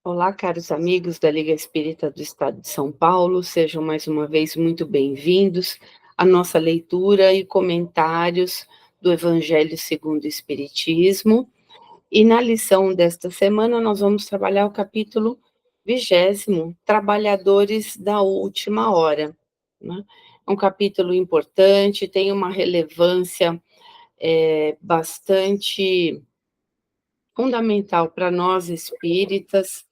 Olá, caros amigos da Liga Espírita do Estado de São Paulo, sejam mais uma vez muito bem-vindos à nossa leitura e comentários do Evangelho segundo o Espiritismo. E na lição desta semana nós vamos trabalhar o capítulo 20, Trabalhadores da Última Hora, né? É um capítulo importante, tem uma relevância bastante fundamental para nós espíritas,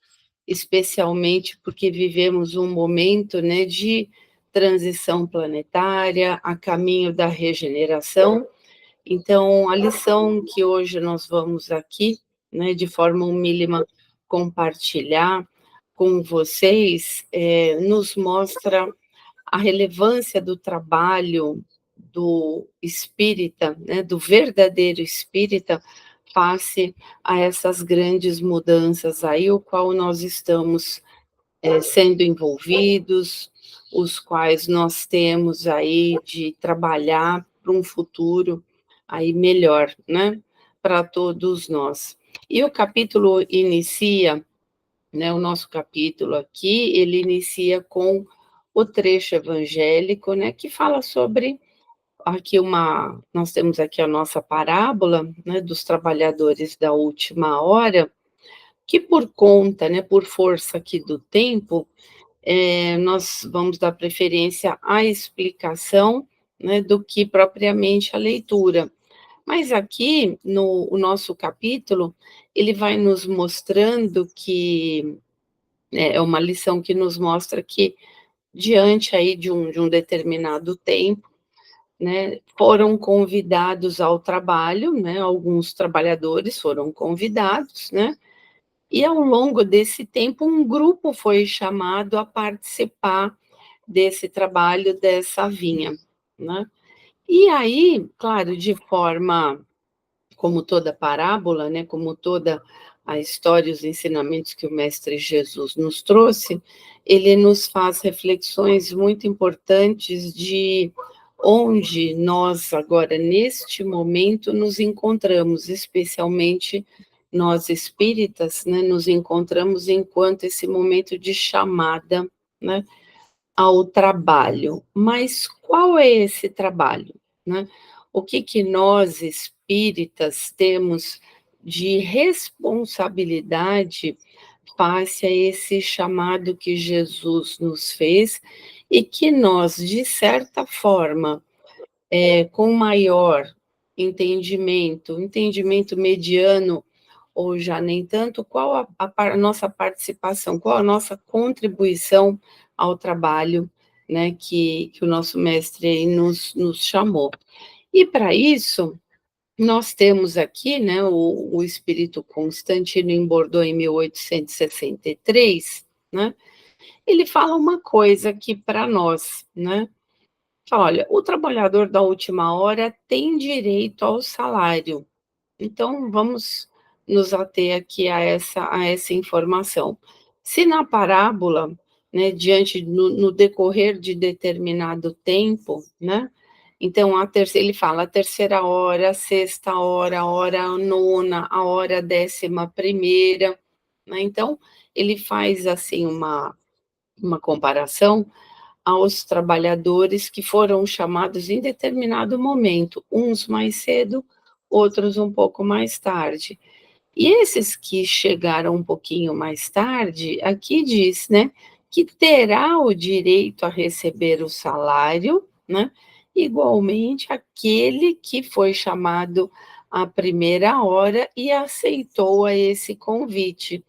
especialmente porque vivemos um momento, né, de transição planetária, a caminho da regeneração. Então, a lição que hoje nós vamos aqui, né, de forma humílima, compartilhar com vocês, nos mostra a relevância do trabalho do espírita, né, do verdadeiro espírita, face a essas grandes mudanças aí, o qual nós estamos sendo envolvidos, os quais nós temos aí de trabalhar para um futuro aí melhor, né, para todos nós. E o capítulo inicia, né, o nosso capítulo aqui, ele inicia com o trecho evangélico, né, que fala sobre nós temos aqui a nossa parábola, né, dos trabalhadores da última hora, que por conta, né, por força aqui do tempo, nós vamos dar preferência à explicação, né, do que propriamente à leitura. Mas aqui, no o nosso capítulo, ele vai nos mostrando que, é uma lição que nos mostra que, diante aí de um determinado tempo, né, foram convidados ao trabalho, né, alguns trabalhadores foram convidados, né, e ao longo desse tempo um grupo foi chamado a participar desse trabalho, dessa vinha, né. E aí, claro, de forma como toda parábola, né, como toda a história, os ensinamentos que o mestre Jesus nos trouxe, ele nos faz reflexões muito importantes de onde nós agora, neste momento, nos encontramos, especialmente nós espíritas, né, nos encontramos enquanto esse momento de chamada, né, ao trabalho. Mas qual é esse trabalho, né? O que que nós espíritas temos de responsabilidade face a esse chamado que Jesus nos fez e que nós, de certa forma, com maior entendimento mediano ou já nem tanto, qual a nossa participação, qual a nossa contribuição ao trabalho, né, que o nosso mestre aí nos chamou. E para isso, nós temos aqui, né, o espírito Constantino em Bordeaux em 1863, né, ele fala uma coisa aqui para nós, né, fala, olha, o trabalhador da última hora tem direito ao salário. Então, vamos nos ater aqui a essa informação. Se na parábola, né, diante no decorrer de determinado tempo, né, então ele fala a terceira hora, a sexta hora, a hora nona, a hora 11ª, né, então ele faz assim uma comparação aos trabalhadores que foram chamados em determinado momento, uns mais cedo, outros um pouco mais tarde. E esses que chegaram um pouquinho mais tarde, aqui diz, né, que terá o direito a receber o salário, né, igualmente aquele que foi chamado à primeira hora e aceitou a esse convite.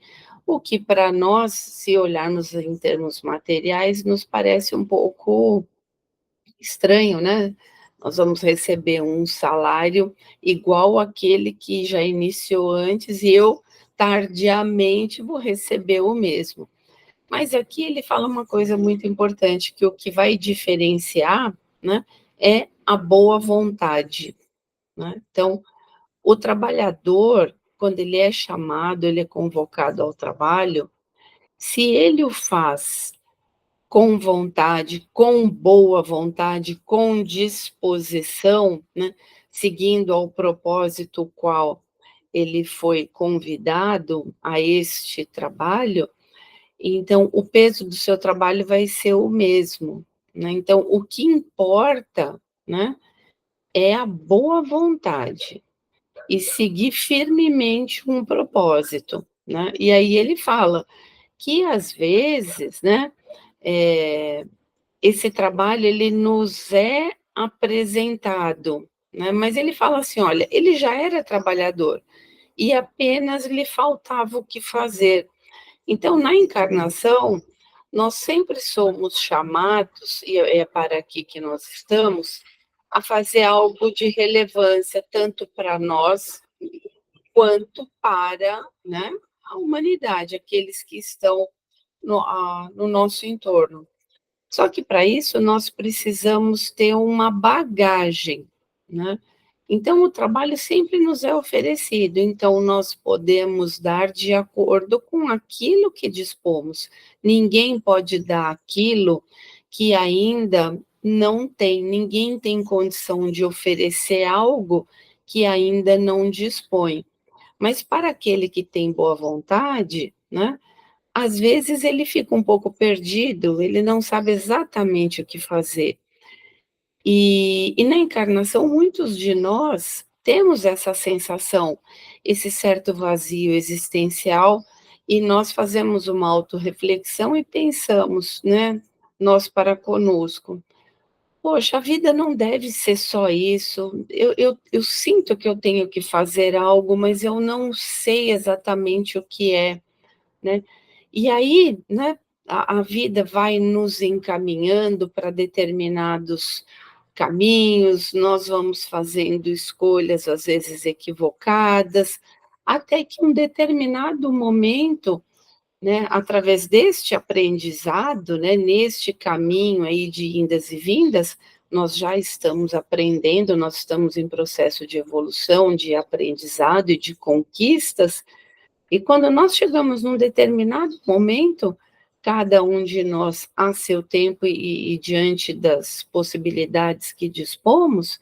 O que para nós, se olharmos em termos materiais, nos parece um pouco estranho, né? Nós vamos receber um salário igual àquele que já iniciou antes e eu, tardiamente, vou receber o mesmo. Mas aqui ele fala uma coisa muito importante, que o que vai diferenciar, né, é a boa vontade, né? Então, o trabalhador, quando ele é chamado, ele é convocado ao trabalho, se ele o faz com vontade, com boa vontade, com disposição, né, seguindo ao propósito qual ele foi convidado a este trabalho, então o peso do seu trabalho vai ser o mesmo, né. Então o que importa, né, é a boa vontade e seguir firmemente um propósito, né. E aí ele fala que às vezes, né, eh, esse trabalho ele nos é apresentado, né, mas ele fala assim: "Olha, ele já era trabalhador e apenas lhe faltava o que fazer". Então, na encarnação, nós sempre somos chamados, e é para aqui que nós estamos, a fazer algo de relevância, tanto para nós, quanto para, né, a humanidade, aqueles que estão no nosso entorno. Só que para isso nós precisamos ter uma bagagem, né. Então o trabalho sempre nos é oferecido, então nós podemos dar de acordo com aquilo que dispomos. Ninguém pode dar aquilo que ainda não tem, ninguém tem condição de oferecer algo que ainda não dispõe. Mas para aquele que tem boa vontade, né, às vezes ele fica um pouco perdido, ele não sabe exatamente o que fazer. E na encarnação, muitos de nós temos essa sensação, esse certo vazio existencial, e nós fazemos uma autorreflexão e pensamos, né, nós para conosco: "Poxa, a vida não deve ser só isso. Eu sinto que eu tenho que fazer algo, mas eu não sei exatamente o que é", né. E aí, né, a vida vai nos encaminhando para determinados caminhos, nós vamos fazendo escolhas, às vezes equivocadas, até que um determinado momento, né, através deste aprendizado, né, neste caminho aí de indas e vindas, nós já estamos aprendendo, nós estamos em processo de evolução, de aprendizado e de conquistas, e quando nós chegamos num determinado momento, cada um de nós a seu tempo e diante das possibilidades que dispomos,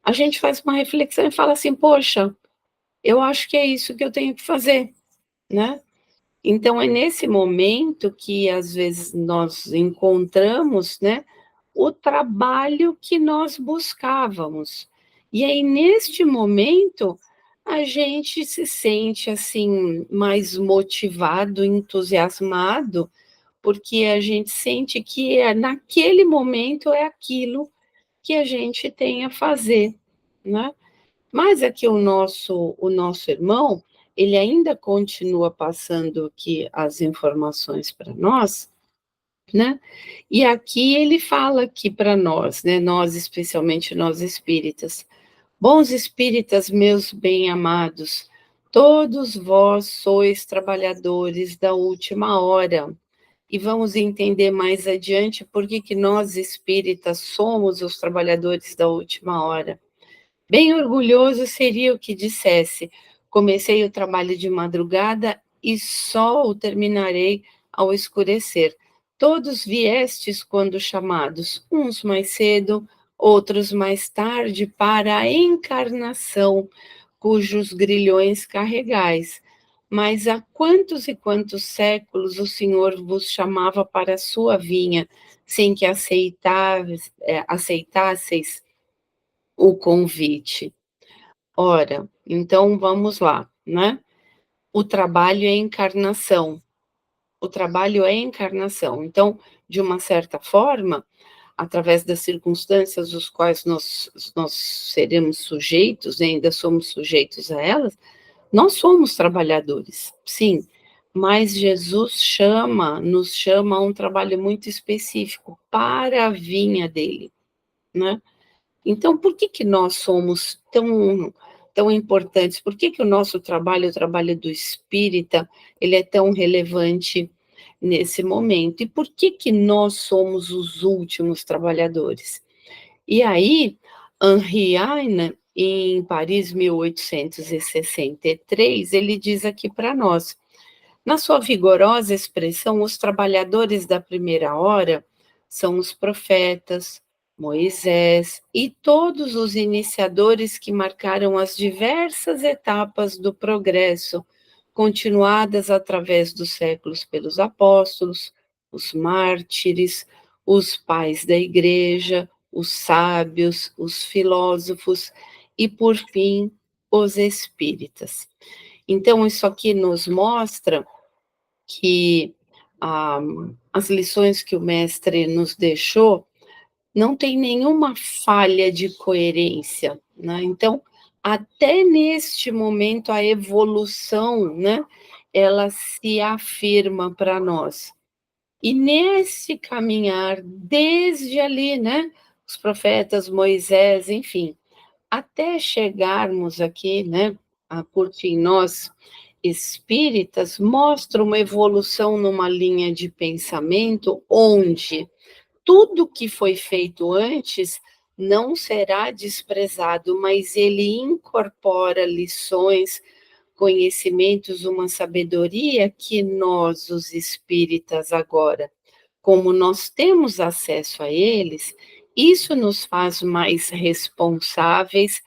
a gente faz uma reflexão e fala assim: "Poxa, eu acho que é isso que eu tenho que fazer", né. Então é nesse momento que às vezes nós encontramos, né, o trabalho que nós buscávamos. E aí neste momento, a gente se sente, assim, mais motivado, entusiasmado, porque a gente sente que naquele momento é aquilo que a gente tem a fazer, né. Mas aqui o nosso irmão, ele ainda continua passando aqui as informações para nós, né, e aqui ele fala aqui para nós, né, nós, especialmente nós espíritas: "Bons espíritas, meus bem-amados, todos vós sois trabalhadores da última hora", e vamos entender mais adiante por que que nós espíritas somos os trabalhadores da última hora. Bem orgulhoso seria o que dissesse: "Comecei o trabalho de madrugada e só o terminarei ao escurecer. Todos viestes quando chamados, uns mais cedo, outros mais tarde, para a encarnação, cujos grilhões carregais. Mas há quantos e quantos séculos o Senhor vos chamava para a sua vinha, sem que aceitasseis o convite?" Ora, então vamos lá, né. O trabalho é encarnação, o trabalho é encarnação. Então, de uma certa forma, através das circunstâncias os quais nós seremos sujeitos, né, ainda somos sujeitos a elas, nós somos trabalhadores, sim, mas Jesus nos chama a um trabalho muito específico para a vinha dele, né. Então, por que que nós somos tão importantes? Por que que o nosso trabalho, o trabalho do espírita, ele é tão relevante nesse momento? E por que que nós somos os últimos trabalhadores? E aí, Henri Heine, em Paris, 1863, ele diz aqui para nós: "Na sua vigorosa expressão, os trabalhadores da primeira hora são os profetas, Moisés e todos os iniciadores que marcaram as diversas etapas do progresso, continuadas através dos séculos pelos apóstolos, os mártires, os pais da igreja, os sábios, os filósofos e, por fim, os espíritas. Então, isso aqui nos mostra que ah, as lições que o mestre nos deixou não tem nenhuma falha de coerência, né? Então, até neste momento, a evolução, né, ela se afirma para nós. E nesse caminhar, desde ali, né, os profetas, Moisés, enfim, até chegarmos aqui, né, a por fim, nós espíritas, mostra uma evolução numa linha de pensamento onde tudo que foi feito antes não será desprezado, mas ele incorpora lições, conhecimentos, uma sabedoria que nós, os espíritas, agora, como nós temos acesso a eles, isso nos faz mais responsáveis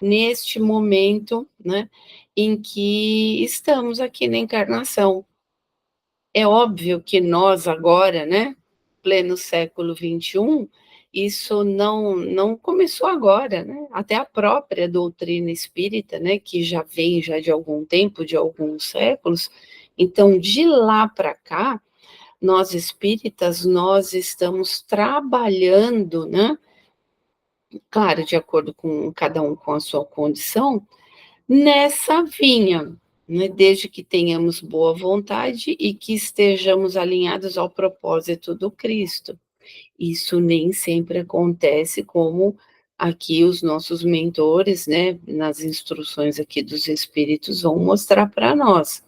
neste momento, né, em que estamos aqui na encarnação. É óbvio que nós agora, né, pleno século XXI, isso não começou agora, né? Até a própria doutrina espírita, né, que já vem já de algum tempo, de alguns séculos. Então, de lá para cá, nós espíritas, nós estamos trabalhando, né? Claro, de acordo com cada um com a sua condição, nessa vinha, né, desde que tenhamos boa vontade e que estejamos alinhados ao propósito do Cristo. Isso nem sempre acontece como aqui os nossos mentores, né, nas instruções aqui dos espíritos vão mostrar para nós.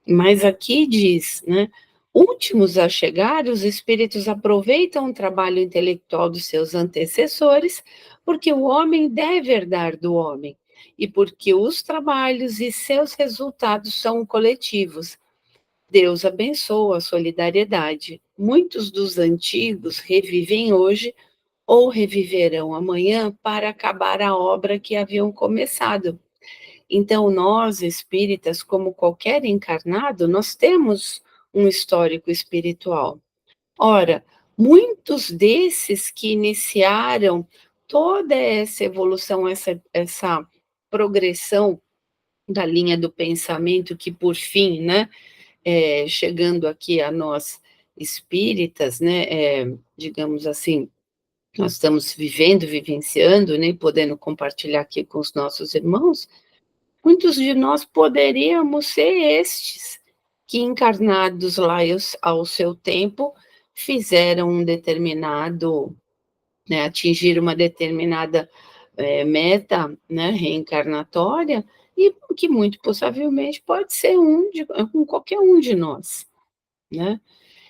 Mas aqui diz, né, últimos a chegar, os espíritos aproveitam o trabalho intelectual dos seus antecessores, porque o homem deve herdar do homem, e porque os trabalhos e seus resultados são coletivos. Deus abençoa a solidariedade. Muitos dos antigos revivem hoje ou reviverão amanhã para acabar a obra que haviam começado. Então, nós espíritas, como qualquer encarnado, nós temos um histórico espiritual. Ora, muitos desses que iniciaram toda essa evolução, essa progressão da linha do pensamento, que por fim, né, chegando aqui a nós espíritas, né, digamos assim, nós estamos vivendo, vivenciando, né, podendo compartilhar aqui com os nossos irmãos, muitos de nós poderíamos ser estes que, encarnados lá ao seu tempo, fizeram um determinado, né, atingir uma determinada meta, né, reencarnatória, e que muito possivelmente pode ser qualquer um de nós, né?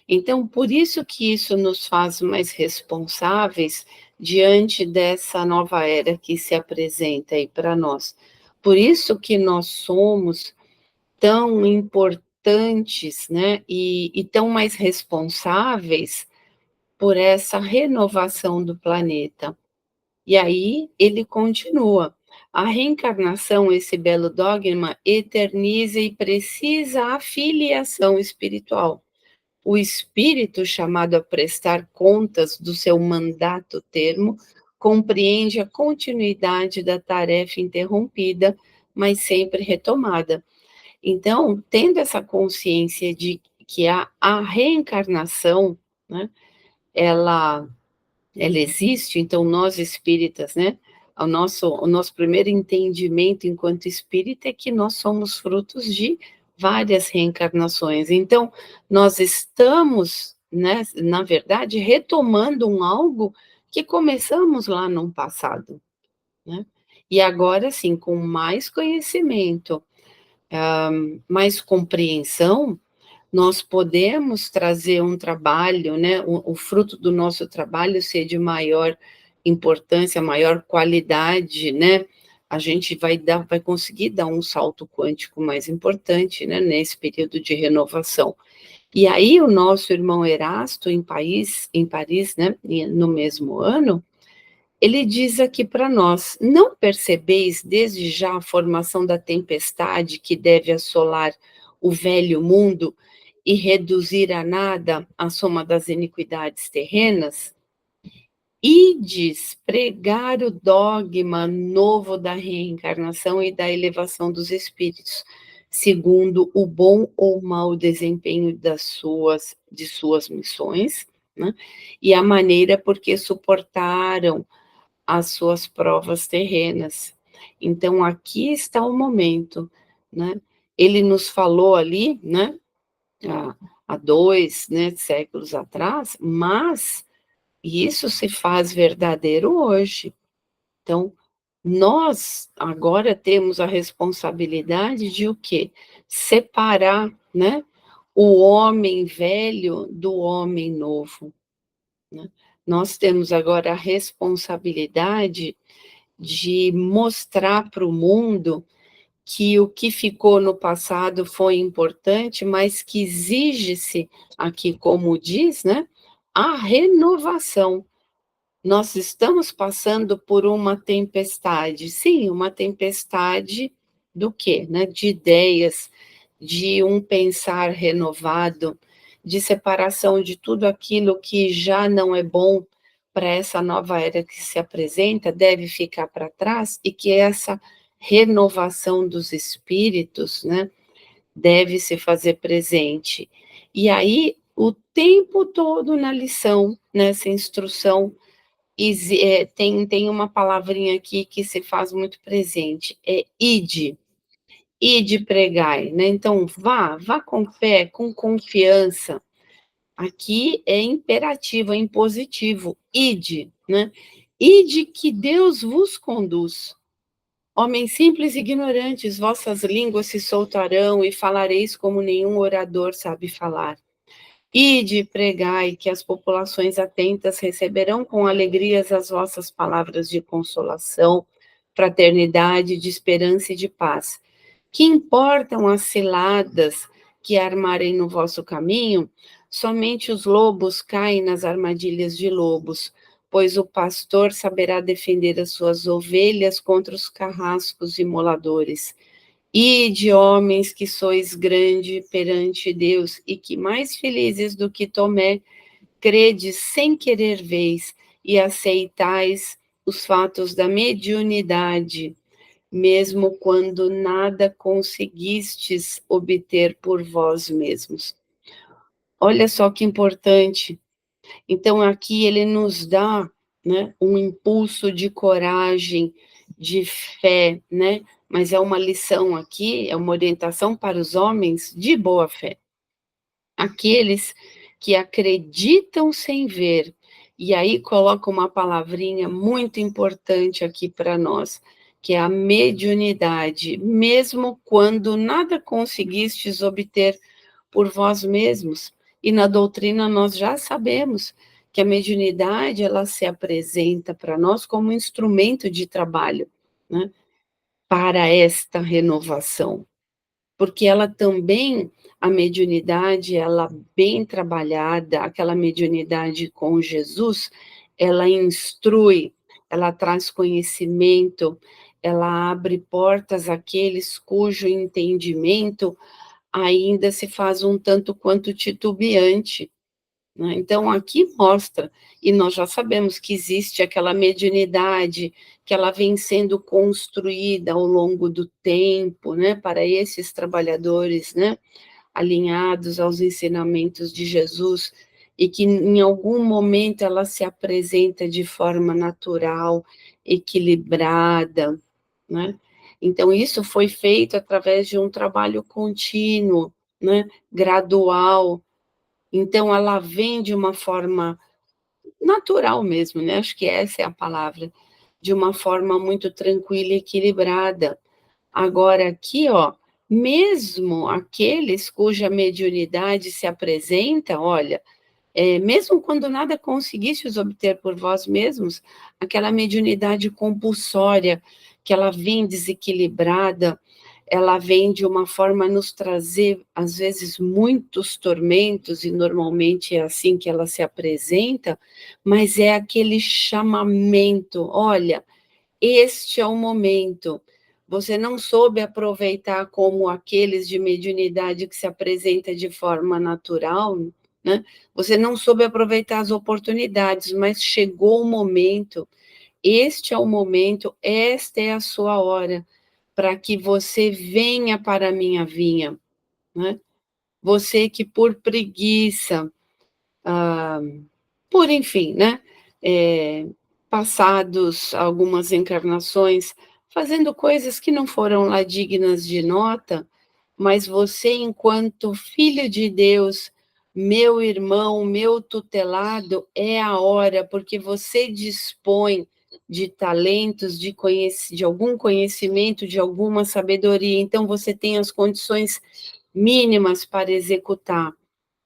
Então, por isso que isso nos faz mais responsáveis diante dessa nova era que se apresenta aí para nós. Por isso que nós somos tão importantes, né, e tão mais responsáveis por essa renovação do planeta. E aí ele continua. A reencarnação, esse belo dogma, eterniza e precisa a filiação espiritual. O espírito, chamado a prestar contas do seu mandato termo, compreende a continuidade da tarefa interrompida, mas sempre retomada. Então, tendo essa consciência de que a reencarnação, né, ela, ela existe, então nós espíritas, né, o nosso primeiro entendimento enquanto espírita é que nós somos frutos de várias reencarnações. Então, nós estamos, né, na verdade, retomando algo que começamos lá no passado, né? E agora, sim, com mais conhecimento, mais compreensão, nós podemos trazer um trabalho, né, o fruto do nosso trabalho ser de maior importância, maior qualidade, né? A gente vai conseguir dar um salto quântico mais importante, né, nesse período de renovação. E aí o nosso irmão Erasto, em Paris, né, no mesmo ano, Ele diz aqui para nós: não percebeis desde já a formação da tempestade que deve assolar o velho mundo e reduzir a nada a soma das iniquidades terrenas? Ides pregar o dogma novo da reencarnação e da elevação dos espíritos, segundo o bom ou mau desempenho de suas missões, né? E a maneira por que suportaram as suas provas terrenas. Então, aqui está o momento, né? Ele nos falou ali, né, há 2, né, séculos atrás, mas isso se faz verdadeiro hoje. Então, nós agora temos a responsabilidade de o quê? Separar, né, o homem velho do homem novo, né? Nós temos agora a responsabilidade de mostrar para o mundo que o que ficou no passado foi importante, mas que exige-se aqui, como diz, né, a renovação. Nós estamos passando por uma tempestade, sim, uma tempestade do quê? Né? De ideias, de um pensar renovado, de separação de tudo aquilo que já não é bom para essa nova era que se apresenta, deve ficar para trás, e que essa renovação dos espíritos, né, deve se fazer presente. E aí, o tempo todo na lição, nessa instrução, tem uma palavrinha aqui que se faz muito presente, é ide pregai, né? Então, vá com fé, com confiança. Aqui é imperativo, é impositivo, ide, né? Ide que Deus vos conduz. Homens simples e ignorantes, vossas línguas se soltarão e falareis como nenhum orador sabe falar. Ide, pregai, que as populações atentas receberão com alegrias as vossas palavras de consolação, fraternidade, de esperança e de paz. Que importam as ciladas que armarem no vosso caminho? Somente os lobos caem nas armadilhas de lobos, pois o pastor saberá defender as suas ovelhas contra os carrascos imoladores. Ide, homens, que sois grande perante Deus, e que mais felizes do que Tomé, credes sem querer veis, e aceitais os fatos da mediunidade, mesmo quando nada conseguistes obter por vós mesmos. Olha só que importante. Então, aqui ele nos dá, né, um impulso de coragem, de fé, né? Mas é uma lição aqui, é uma orientação para os homens de boa fé. Aqueles que acreditam sem ver. E aí coloca uma palavrinha muito importante aqui para nós, que é a mediunidade, mesmo quando nada conseguistes obter por vós mesmos. E na doutrina nós já sabemos que a mediunidade ela se apresenta para nós como instrumento de trabalho, né, para esta renovação, porque ela também, a mediunidade, ela bem trabalhada, aquela mediunidade com Jesus, ela instrui, ela traz conhecimento, ela abre portas àqueles cujo entendimento ainda se faz um tanto quanto titubeante, né? Então, aqui mostra, e nós já sabemos que existe aquela mediunidade, que ela vem sendo construída ao longo do tempo, né, para esses trabalhadores, né, alinhados aos ensinamentos de Jesus, e que em algum momento ela se apresenta de forma natural, equilibrada, né? Então, isso foi feito através de um trabalho contínuo, né, gradual. Então, ela vem de uma forma natural mesmo, né? Acho que essa é a palavra, de uma forma muito tranquila e equilibrada. Agora, aqui, ó, mesmo aqueles cuja mediunidade se apresenta, olha, mesmo quando nada conseguistes obter por vós mesmos, aquela mediunidade compulsória, que ela vem desequilibrada, ela vem de uma forma a nos trazer, às vezes, muitos tormentos, e normalmente é assim que ela se apresenta, mas é aquele chamamento: olha, este é o momento. Você não soube aproveitar como aqueles de mediunidade que se apresenta de forma natural, né? Você não soube aproveitar as oportunidades, mas chegou o momento. Este é o momento, esta é a sua hora, para que você venha para a minha vinha, né? Você que por preguiça, ah, por enfim, né? É, passados algumas encarnações, fazendo coisas que não foram lá dignas de nota, mas você, enquanto filho de Deus, meu irmão, meu tutelado, é a hora, porque você dispõe de talentos, de algum conhecimento, de alguma sabedoria, então você tem as condições mínimas para executar.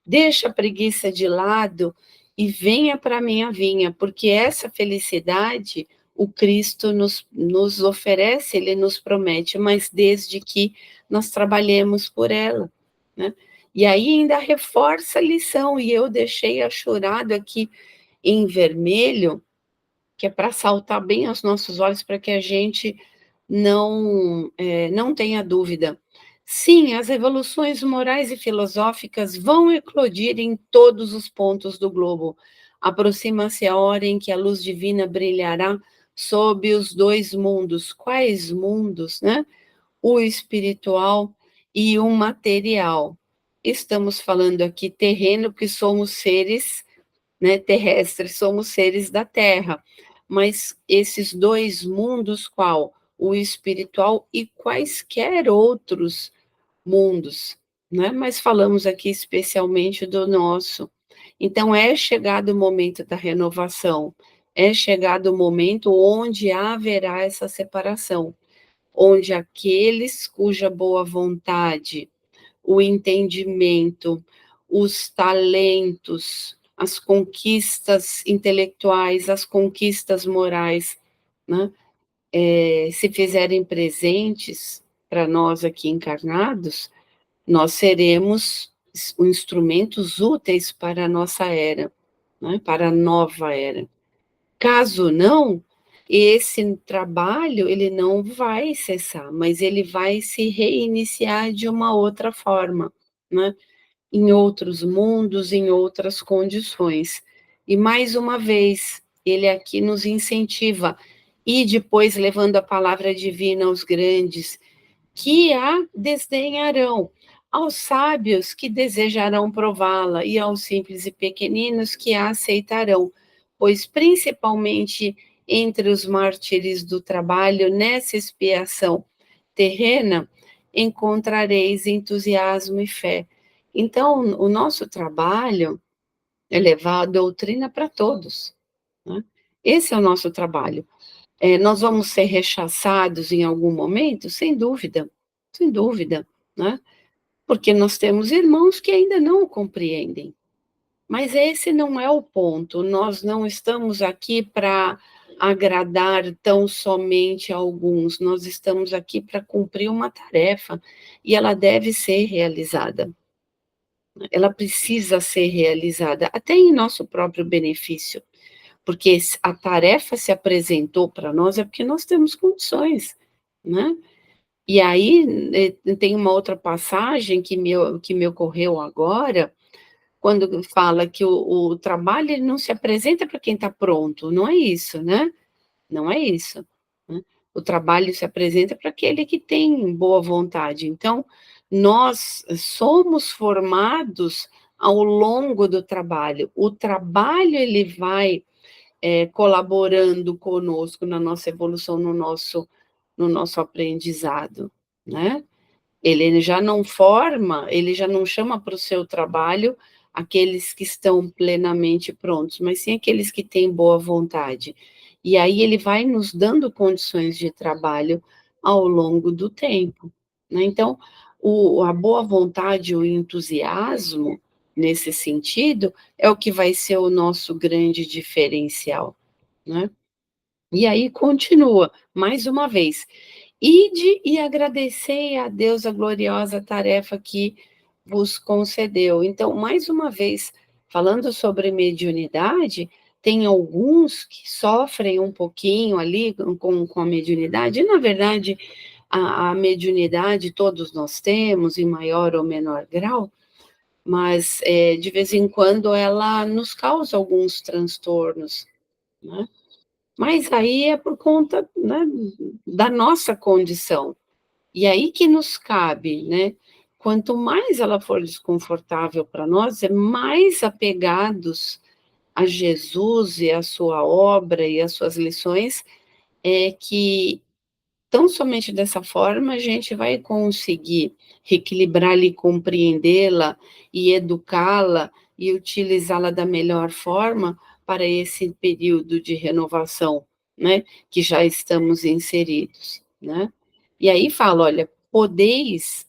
Deixa a preguiça de lado e venha para a minha vinha, porque essa felicidade o Cristo nos oferece, ele nos promete, mas desde que nós trabalhemos por ela, né? E aí ainda reforça a lição, e eu deixei achurado aqui em vermelho, que é para saltar bem aos nossos olhos, para que a gente não tenha dúvida. Sim, as revoluções morais e filosóficas vão eclodir em todos os pontos do globo. Aproxima-se a hora em que a luz divina brilhará sob os dois mundos. Quais mundos, né? O espiritual e o material. Estamos falando aqui terreno, porque somos seres, né, terrestres, somos seres da Terra. Mas esses dois mundos, qual? O espiritual e quaisquer outros mundos, né? Mas falamos aqui especialmente do nosso. Então, é chegado o momento da renovação, é chegado o momento onde haverá essa separação, onde aqueles cuja boa vontade, o entendimento, os talentos, as conquistas intelectuais, as conquistas morais, né, se fizerem presentes para nós aqui encarnados, nós seremos instrumentos úteis para a nossa era, né, para a nova era. Caso não, esse trabalho ele não vai cessar, mas ele vai se reiniciar de uma outra forma, né? Em outros mundos, em outras condições. E mais uma vez, ele aqui nos incentiva, e depois levando a palavra divina aos grandes, que a desdenharão, aos sábios que desejarão prová-la, e aos simples e pequeninos que a aceitarão, pois principalmente entre os mártires do trabalho, nessa expiação terrena, encontrareis entusiasmo e fé. Então, o nosso trabalho é levar a doutrina para todos, né? Esse é o nosso trabalho. Nós vamos ser rechaçados em algum momento? Sem dúvida, né? Porque nós temos irmãos que ainda não o compreendem. Mas esse não é o ponto. Nós não estamos aqui para agradar tão somente a alguns. Nós estamos aqui para cumprir uma tarefa e ela deve ser realizada. Ela precisa ser realizada, até em nosso próprio benefício, porque a tarefa se apresentou para nós é porque nós temos condições, né? E aí tem uma outra passagem que me ocorreu agora, quando fala que o trabalho ele não se apresenta para quem está pronto, não é isso, né? Não é isso, né? O trabalho se apresenta para aquele que tem boa vontade. Então, nós somos formados ao longo do trabalho. O trabalho ele vai colaborando conosco na nossa evolução, no nosso aprendizado, né? Ele já não forma, ele já não chama para o seu trabalho aqueles que estão plenamente prontos, mas sim aqueles que têm boa vontade. E aí ele vai nos dando condições de trabalho ao longo do tempo, né? Então, a boa vontade, o entusiasmo, nesse sentido, é o que vai ser o nosso grande diferencial, né? E aí continua, mais uma vez. Ide e agradecei a Deus a gloriosa tarefa que vos concedeu. Então, mais uma vez, falando sobre mediunidade, tem alguns que sofrem um pouquinho ali com a mediunidade, e na verdade, a mediunidade todos nós temos, em maior ou menor grau, mas de vez em quando ela nos causa alguns transtornos, né? Mas aí é por conta, né, da nossa condição. E aí que nos cabe, né? Quanto mais ela for desconfortável para nós, é mais apegados a Jesus e a sua obra e as suas lições, é que tão somente dessa forma a gente vai conseguir reequilibrá-la e compreendê-la e educá-la e utilizá-la da melhor forma para esse período de renovação, né, que já estamos inseridos, né? E aí fala, olha, podeis,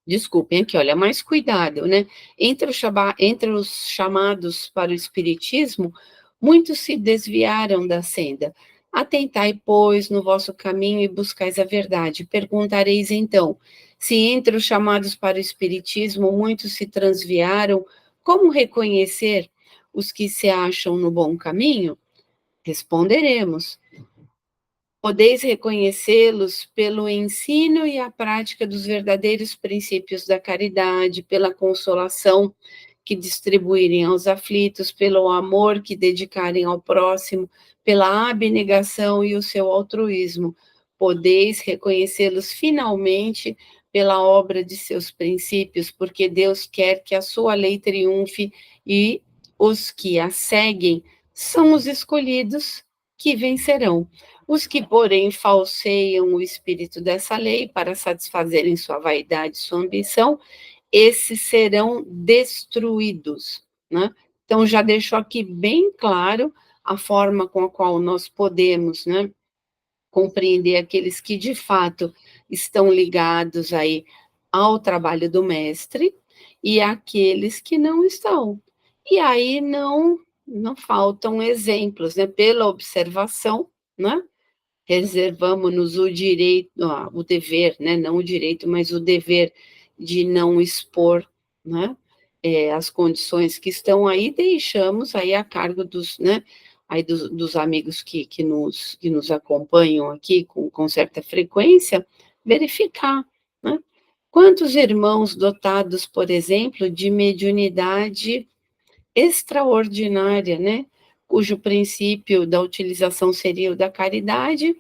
desculpem aqui, olha, mais cuidado, né? Entre os chamados para o espiritismo, muitos se desviaram da senda. Atentai, pois, no vosso caminho e buscais a verdade. Perguntareis então, se entre os chamados para o espiritismo muitos se transviaram, como reconhecer os que se acham no bom caminho? Responderemos: podeis reconhecê-los pelo ensino e a prática dos verdadeiros princípios da caridade, pela consolação que distribuírem aos aflitos, pelo amor que dedicarem ao próximo, pela abnegação e o seu altruísmo. Podeis reconhecê-los finalmente pela obra de seus princípios, porque Deus quer que a sua lei triunfe e os que a seguem são os escolhidos que vencerão. Os que, porém, falseiam o espírito dessa lei para satisfazerem sua vaidade, sua ambição, esses serão destruídos, né? Então, já deixou aqui bem claro a forma com a qual nós podemos, né, compreender aqueles que, de fato, estão ligados aí ao trabalho do mestre e aqueles que não estão. E aí não faltam exemplos, né, pela observação, né? Reservamos-nos o direito, o dever, né, não o direito, mas o dever de não expor, né, as condições que estão aí, deixamos aí a cargo dos, né, aí dos amigos que nos acompanham aqui com certa frequência, verificar, né. Quantos irmãos dotados, por exemplo, de mediunidade extraordinária, né, cujo princípio da utilização seria o da caridade,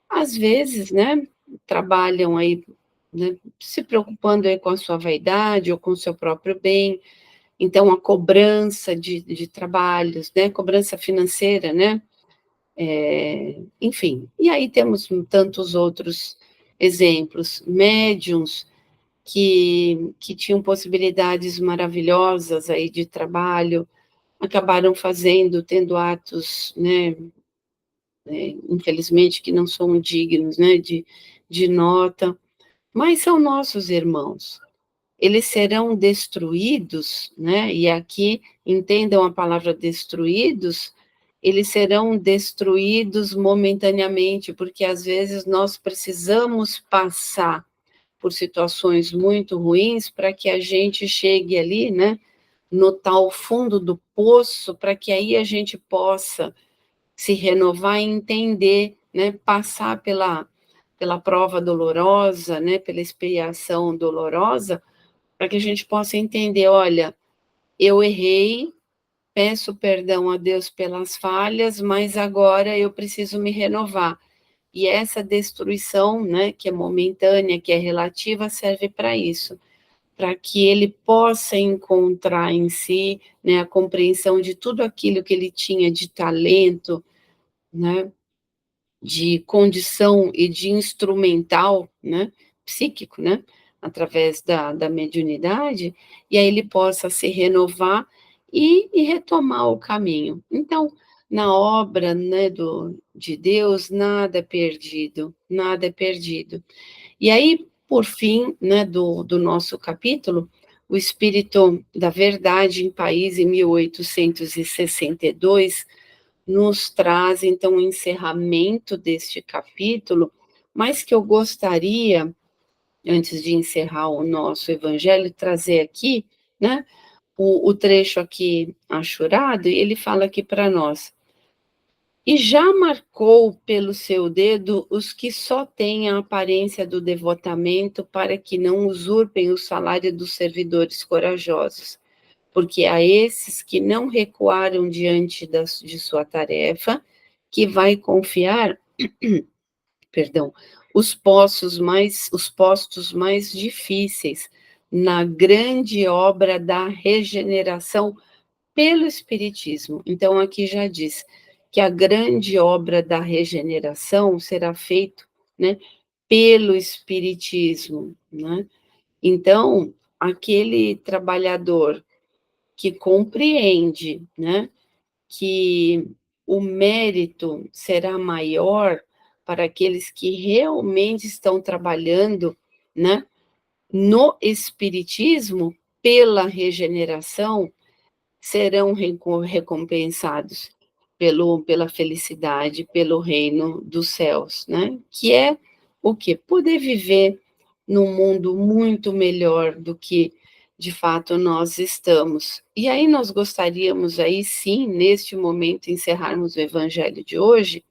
às vezes, né, trabalham aí, né, se preocupando aí com a sua vaidade ou com o seu próprio bem, então a cobrança de trabalhos, né, cobrança financeira, né, enfim. E aí temos tantos outros exemplos, médiums que tinham possibilidades maravilhosas aí de trabalho, acabaram tendo atos, né, infelizmente, que não são dignos, né, de nota, mas são nossos irmãos. Eles serão destruídos, né, e aqui entendam a palavra destruídos, eles serão destruídos momentaneamente, porque às vezes nós precisamos passar por situações muito ruins para que a gente chegue ali, né, no tal fundo do poço, para que aí a gente possa se renovar e entender, né, passar pela prova dolorosa, né, pela expiação dolorosa, para que a gente possa entender, olha, eu errei, peço perdão a Deus pelas falhas, mas agora eu preciso me renovar. E essa destruição, né, que é momentânea, que é relativa, serve para isso, para que ele possa encontrar em si, né, a compreensão de tudo aquilo que ele tinha de talento, né, de condição e de instrumental, né, psíquico, né, através da mediunidade, e aí ele possa se renovar e retomar o caminho. Então, na obra, né, de Deus, nada é perdido, nada é perdido. E aí, por fim, né, do nosso capítulo, o Espírito da Verdade em País, em 1862, nos traz, então, o encerramento deste capítulo, mas que eu gostaria, antes de encerrar o nosso evangelho, trazer aqui, né, o trecho aqui achurado, e ele fala aqui para nós: e já marcou pelo seu dedo os que só têm a aparência do devotamento, para que não usurpem o salário dos servidores corajosos, porque a esses que não recuaram diante de sua tarefa, que vai confiar, perdão, os postos mais difíceis na grande obra da regeneração pelo Espiritismo. Então, aqui já diz que a grande obra da regeneração será feita, né, pelo Espiritismo, né? Então, aquele trabalhador que compreende, né, que o mérito será maior para aqueles que realmente estão trabalhando, né, no Espiritismo pela regeneração, serão recompensados pela felicidade, pelo reino dos céus, né? Que é o quê? Poder viver num mundo muito melhor do que de fato nós estamos. E aí nós gostaríamos aí sim, neste momento, encerrarmos o evangelho de hoje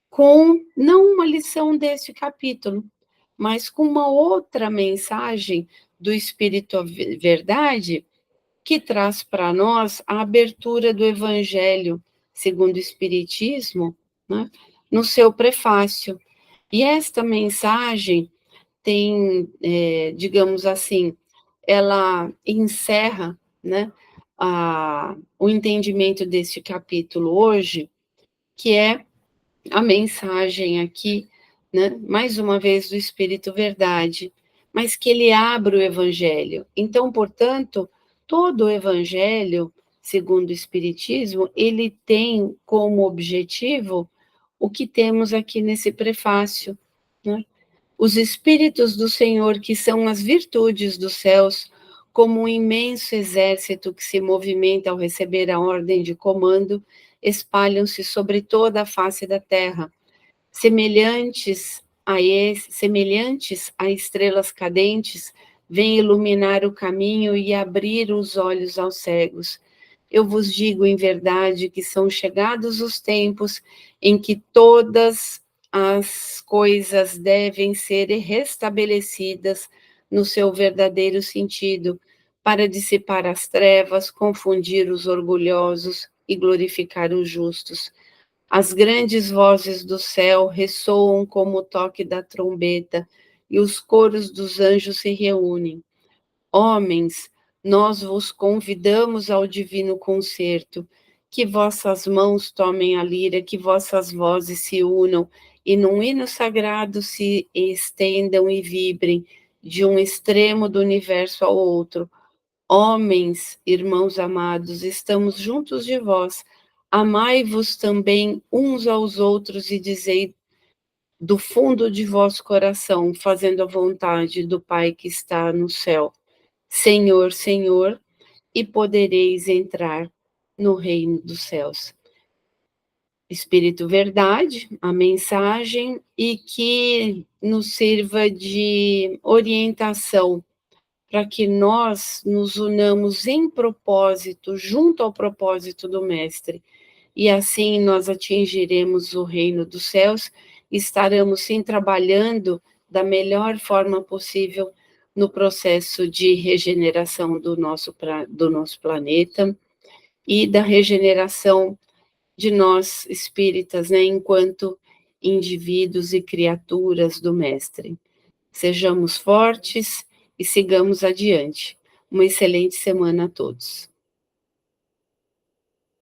com não uma lição deste capítulo, mas com uma outra mensagem do Espírito Verdade, que traz para nós a abertura do Evangelho segundo o Espiritismo, né, no seu prefácio. E esta mensagem tem, digamos assim, ela encerra, né, o entendimento deste capítulo hoje, que é a mensagem aqui, né, mais uma vez do Espírito Verdade, mas que ele abre o Evangelho. Então, portanto, todo o Evangelho, segundo o Espiritismo, ele tem como objetivo o que temos aqui nesse prefácio, né? Os Espíritos do Senhor, que são as virtudes dos céus, como um imenso exército que se movimenta ao receber a ordem de comando, espalham-se sobre toda a face da terra, semelhantes a estrelas cadentes, vêm iluminar o caminho e abrir os olhos aos cegos. Eu vos digo em verdade que são chegados os tempos em que todas as coisas devem ser restabelecidas no seu verdadeiro sentido, para dissipar as trevas, confundir os orgulhosos e glorificar os justos. As grandes vozes do céu ressoam como o toque da trombeta, e os coros dos anjos se reúnem. Homens, nós vos convidamos ao divino concerto, que vossas mãos tomem a lira, que vossas vozes se unam, e num hino sagrado se estendam e vibrem, de um extremo do universo ao outro. Homens, irmãos amados, estamos juntos de vós. Amai-vos também uns aos outros e dizei do fundo de vosso coração, fazendo a vontade do Pai que está no céu. Senhor, Senhor, e podereis entrar no reino dos céus. Espírito Verdade, a mensagem, e que nos sirva de orientação para que nós nos unamos em propósito, junto ao propósito do Mestre, e assim nós atingiremos o reino dos céus e estaremos sim trabalhando da melhor forma possível no processo de regeneração do nosso planeta e da regeneração de nós espíritas, né, enquanto indivíduos e criaturas do Mestre. Sejamos fortes e sigamos adiante. Uma excelente semana a todos.